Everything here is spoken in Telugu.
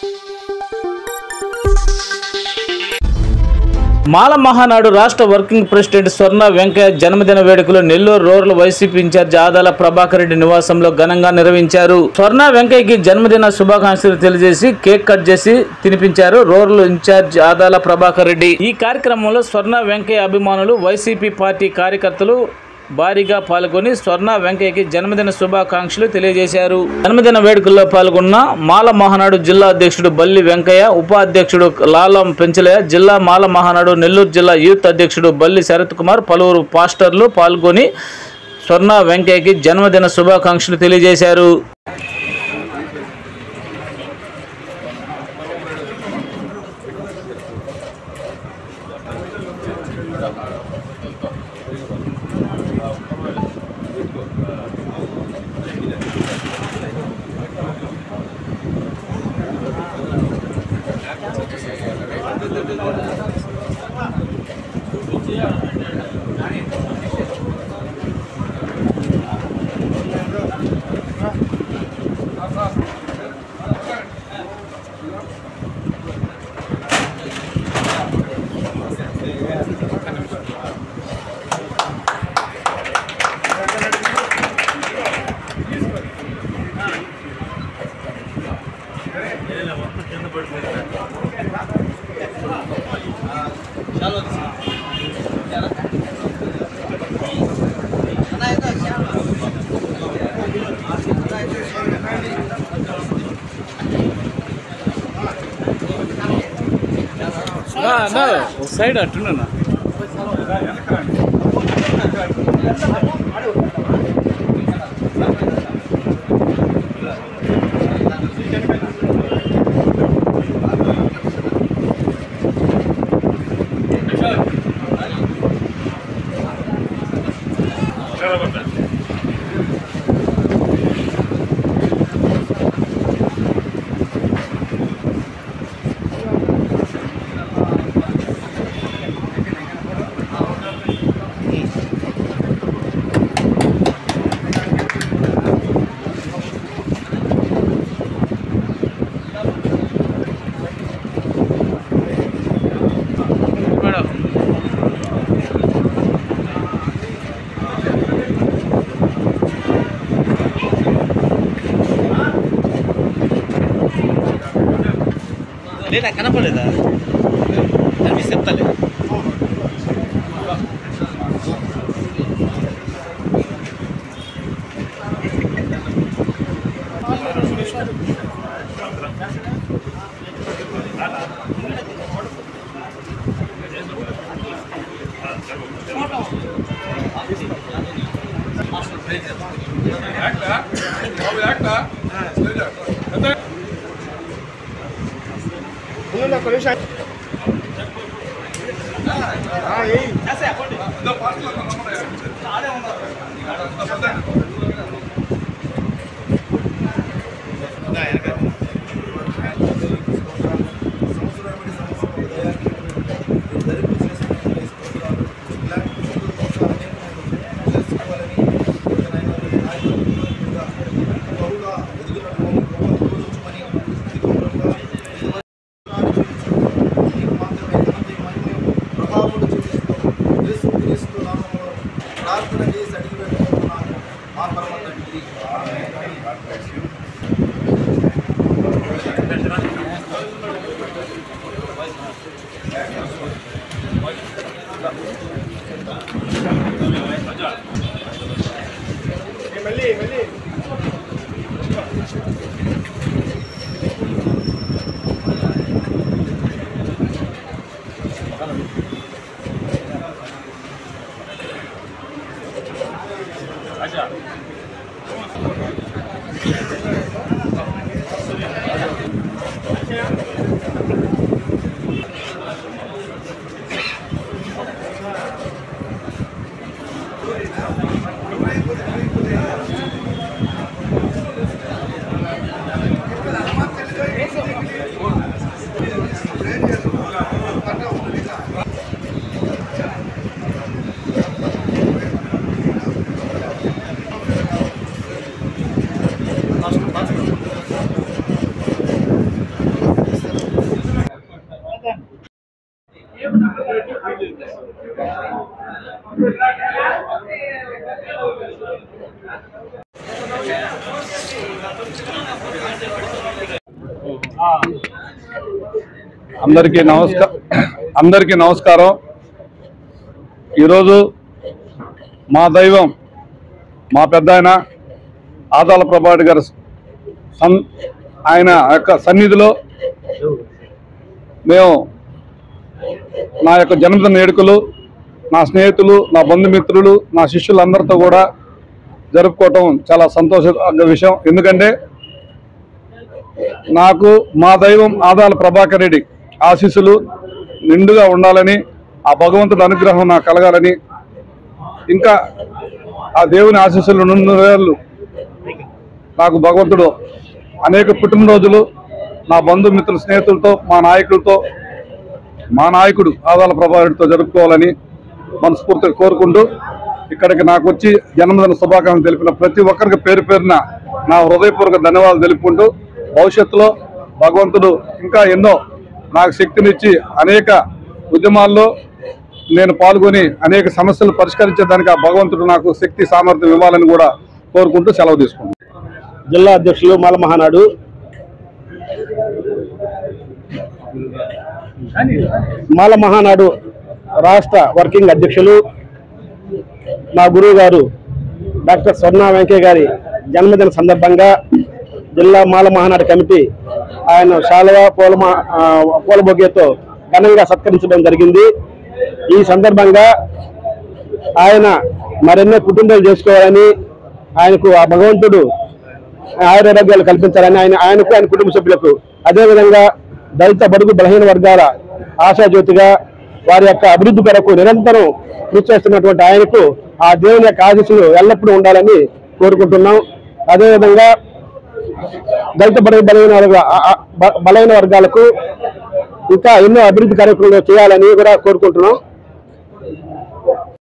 మాల మహానాడు రాష్ట్ర వర్కింగ్ ప్రెసిడెంట్ స్వర్ణ వెంకయ్య జన్మదిన వేడుకలు Nellore rural YCP incharge Adala Prabhakar Reddy నివాసంలో ఘనంగా నిర్వహించారు. స్వర్ణ వెంకయ్యకి జన్మదిన శుభాకాంక్షలు తెలియజేసి కేక్ కట్ చేసి తినిపించారు రూరల్ ఇన్ఛార్జ్ ఆదాల ప్రభాకర్ రెడ్డి. ఈ కార్యక్రమంలో స్వర్ణ వెంకయ్య అభిమానులు, వైసీపీ పార్టీ కార్యకర్తలు భారీగా పాల్గొని స్వర్ణ వెంకయ్యకి జన్మదిన శుభాకాంక్షలు తెలియజేశారు. జన్మదిన వేడుకల్లో పాల్గొన్న మాల మహానాడు జిల్లా అధ్యక్షుడు బల్లి వెంకయ్య, ఉపాధ్యక్షుడు లాలం పెంచలయ్య, జిల్లా మాల మహానాడు నెల్లూరు జిల్లా యూత్ అధ్యక్షుడు బల్లి శరత్ కుమార్, పలువురు పాస్టర్లు పాల్గొని స్వర్ణ వెంకయ్యకి జన్మదిన శుభాకాంక్షలు తెలియజేశారు. సైడ్ అట్టున్నా లేదా కనపడలేదా అని చెప్తాలే. అందరికీ నమస్కారం. ఈరోజు మా దైవం మా పెద్దాయన ఆదాల ప్రభాకర్ గారి ఆయన యొక్క సన్నిధిలో మేము నా యొక్క జన్మదిన వేడుకలు నా స్నేహితులు, నా బంధుమిత్రులు, నా శిష్యులందరితో కూడా జరుపుకోవటం చాలా సంతోషంగా విషయం. ఎందుకంటే నాకు మా దైవం ఆదాల ప్రభాకర్ రెడ్డి ఆశీస్సులు నిండుగా ఉండాలని, ఆ భగవంతుడి అనుగ్రహం నాకు కలగాలని, ఇంకా ఆ దేవుని ఆశీస్సులు 100 ఏళ్ళు నాకు భగవంతుడు అనేక పుట్టినరోజులు నా బంధుమిత్రుల స్నేహితులతో, మా నాయకుడు ఆదాల ప్రభాకర్తో జరుపుకోవాలని మనస్ఫూర్తిగా కోరుకుంటూ, ఇక్కడికి నాకు వచ్చి జన్మదిన శుభాకాంక్షలు తెలిపిన ప్రతి ఒక్కరికి పేరు పేరున నా హృదయపూర్వక ధన్యవాదాలు తెలుపుకుంటూ, భవిష్యత్తులో భగవంతుడు ఇంకా ఎన్నో నాకు శక్తినిచ్చి అనేక ఉద్యమాల్లో నేను పాల్గొని అనేక సమస్యలు పరిష్కరించేదానికి ఆ భగవంతుడు నాకు శక్తి సామర్థ్యం ఇవ్వాలని కూడా కోరుకుంటూ సెలవు తీసుకుంటాను. జిల్లా అధ్యక్షులు మాల మహానాడు రాష్ట్ర వర్కింగ్ అధ్యక్షులు మా గురువు గారు డాక్టర్ స్వర్ణ వెంకయ్య గారి జన్మదిన సందర్భంగా జిల్లా మాల మహానాడు కమిటీ ఆయన శాలువ పూలబొగ్గతో ఘనంగా సత్కరించడం జరిగింది. ఈ సందర్భంగా ఆయన మరెన్నో పుట్టినరోజులు చేసుకోవాలని, ఆయనకు ఆ భగవంతుడు ఆయురారోగ్యాలు కల్పించాలని ఆయనకు ఆయన కుటుంబ సభ్యులకు, అదేవిధంగా దళిత బడుగు బలహీన వర్గాల ఆశాజ్యోతిగా వారి యొక్క అభివృద్ధి కొరకు నిరంతరం కృషి చేస్తున్నటువంటి ఆయనకు ఆ దేవుని యొక్క ఆశీస్సులు ఎల్లప్పుడూ ఉండాలని కోరుకుంటున్నాం. అదేవిధంగా దళిత బడుగు బలహీన వర్గాలకు ఇంకా ఎన్నో అభివృద్ధి కార్యక్రమాలు చేయాలని కూడా కోరుకుంటున్నాం.